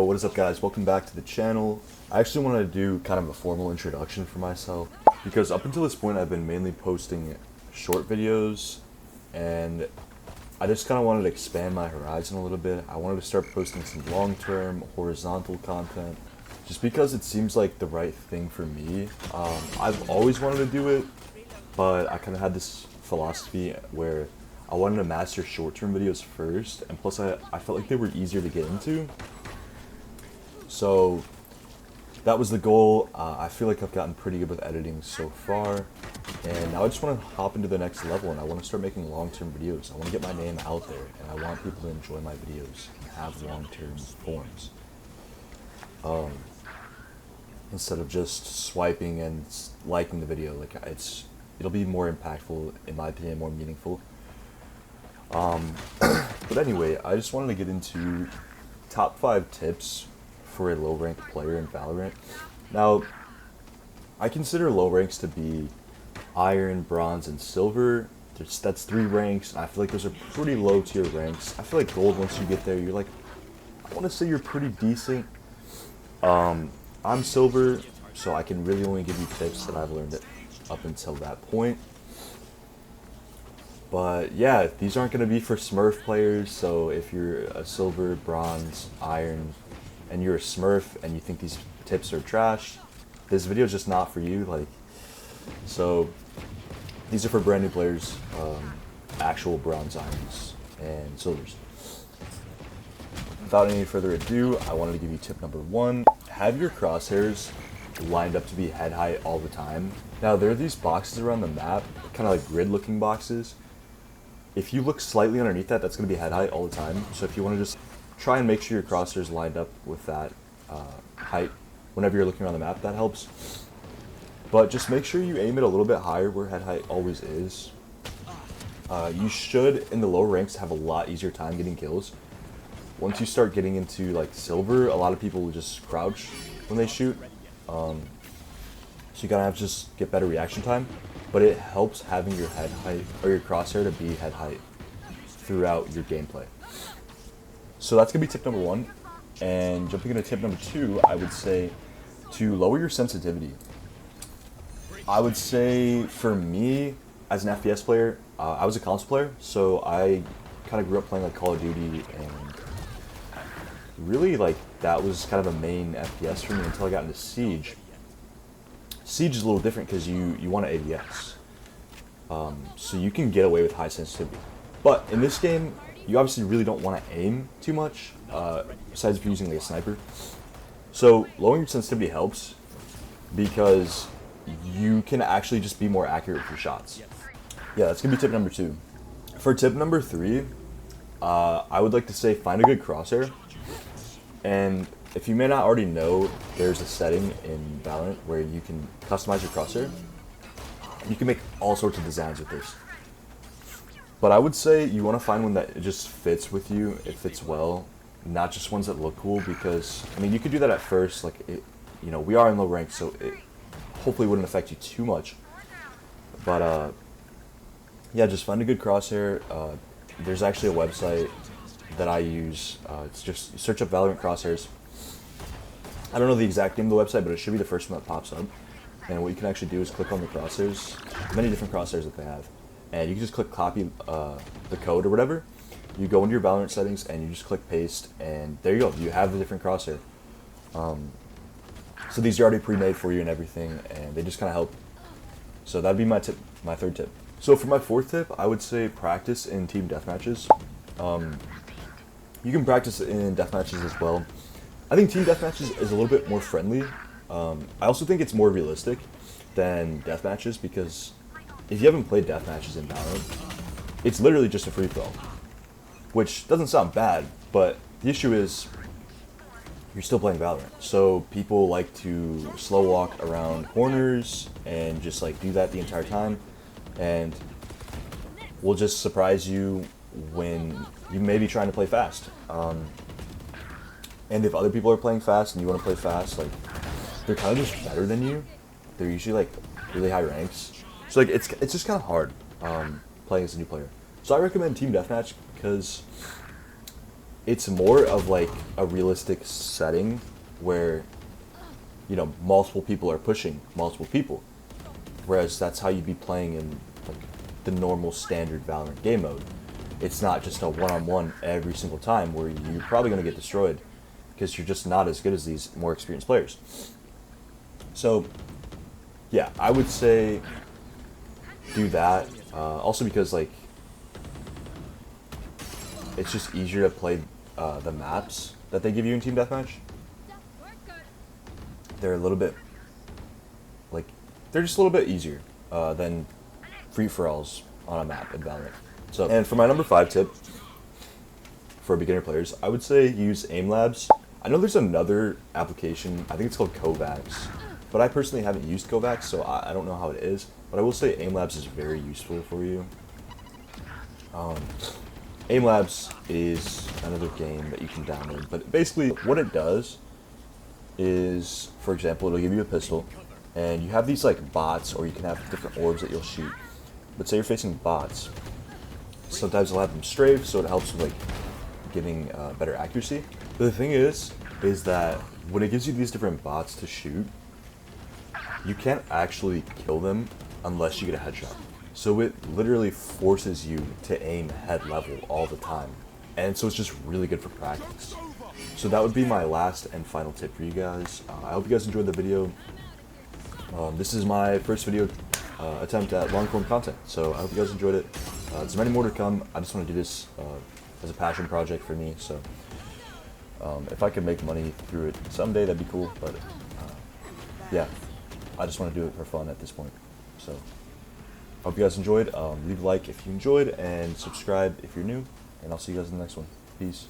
what is up guys? Welcome back to the channel. I actually wanted to do kind of a formal introduction for myself because up until this point I've been mainly posting short videos and I just kind of wanted to expand my horizon a little bit. I wanted to start posting some long-term horizontal content just because it seems like the right thing for me. I've always wanted to do it, but I kind of had this philosophy where I wanted to master short-term videos first, and plus I felt like they were easier to get into. So that was the goal. I feel like I've gotten pretty good with editing so far, and now I just want to hop into the next level, and I want to start making long-term videos. I want to get my name out there, and I want people to enjoy my videos and have long-term forms. Instead of just swiping and liking the video, like it'll be more impactful, in my opinion, more meaningful. But anyway, I just wanted to get into top 5 tips for a low-ranked player in Valorant. Now, I consider low ranks to be Iron, Bronze, and Silver. That's 3 ranks, and I feel like those are pretty low-tier ranks. I feel like Gold, once you get there, you're like, I want to say you're pretty decent. I'm Silver, so I can really only give you tips that I've learned up until that point. But yeah, these aren't going to be for Smurf players, so if you're a Silver, Bronze, Iron, and you're a Smurf and you think these tips are trash, this video is just not for you. So these are for brand new players, actual Bronze, Irons, and Silvers. Without any further ado, I wanted to give you tip number 1. Have your crosshairs lined up to be head height all the time. Now, there are these boxes around the map, kind of like grid-looking boxes. If you look slightly underneath that, that's going to be head height all the time. So if you want to just try and make sure your crosshairs lined up with that height whenever you're looking around the map, that helps. But just make sure you aim it a little bit higher where head height always is. You should, in the lower ranks, have a lot easier time getting kills. Once you start getting into like Silver, a lot of people will just crouch when they shoot. So you gotta have to just get better reaction time. But it helps having your head height or your crosshair to be head height throughout your gameplay. So that's gonna be tip number 1. And jumping into tip number 2, I would say to lower your sensitivity. I would say for me, as an FPS player, I was a console player, so I kind of grew up playing like Call of Duty, and really like that was kind of a main FPS for me until I got into Siege. Siege is a little different because you want to ADS, so you can get away with high sensitivity. But in this game, you obviously really don't want to aim too much, besides if you're using like a sniper. So lowering your sensitivity helps because you can actually just be more accurate with your shots. Yeah, that's gonna be tip number 2. For tip number 3, I would like to say find a good crosshair. And if you may not already know, there's a setting in Valorant where you can customize your crosshair. You can make all sorts of designs with this. But I would say you want to find one that just fits with you, it fits well, not just ones that look cool, because, I mean, you could do that at first, like, we are in low rank, so it hopefully wouldn't affect you too much. But, yeah, just find a good crosshair. There's actually a website that I use. It's just search up Valorant crosshairs. I don't know the exact name of the website, but it should be the first one that pops up. And what you can actually do is click on the crosshairs, many different crosshairs that they have, and you can just click copy the code or whatever. You go into your Valorant settings and you just click paste, and there you go. You have the different crosshair. So these are already pre-made for you and everything, and they just kind of help. So that'd be my tip, my 3rd tip. So for my 4th tip, I would say practice in team deathmatches. You can practice in deathmatches as well. I think team deathmatches is a little bit more friendly. I also think it's more realistic than deathmatches because if you haven't played deathmatches in Valorant, it's literally just a free-for-all, which doesn't sound bad, but the issue is you're still playing Valorant. So people like to slow walk around corners and just like do that the entire time, and will just surprise you when you may be trying to play fast. And if other people are playing fast and you want to play fast, like, they're kind of just better than you. They're usually like really high ranks. So like it's just kind of hard playing as a new player. So I recommend Team Deathmatch because it's more of like a realistic setting where, you know, multiple people are pushing multiple people. Whereas that's how you'd be playing in like the normal standard Valorant game mode. It's not just a one-on-one every single time where you're probably going to get destroyed because you're just not as good as these more experienced players. So, yeah, I would say do that. Also because like it's just easier to play the maps that they give you in Team Deathmatch. They're a little bit like they're just a little bit easier than free-for-alls on a map in Valorant. So, and for my number 5 tip for beginner players, I would say use AimLabs. I know there's another application, I think it's called Kovacs, but I personally haven't used Kovacs, so I don't know how it is, but I will say AimLabs is very useful for you. AimLabs is another game that you can download, but basically what it does is, for example, it'll give you a pistol, and you have these like bots, or you can have different orbs that you'll shoot. But say you're facing bots, sometimes they'll have them strafe, so it helps with like getting better accuracy. But the thing is that when it gives you these different bots to shoot, you can't actually kill them unless you get a headshot. So it literally forces you to aim head level all the time. And so it's just really good for practice. So that would be my last and final tip for you guys. I hope you guys enjoyed the video. This is my first video attempt at long form content, so I hope you guys enjoyed it. There's many more to come. I just want to do this as a passion project for me, so if I could make money through it someday, that'd be cool, but yeah, I just want to do it for fun at this point. So hope you guys enjoyed. Leave a like if you enjoyed, and subscribe if you're new, and I'll see you guys in the next one. Peace.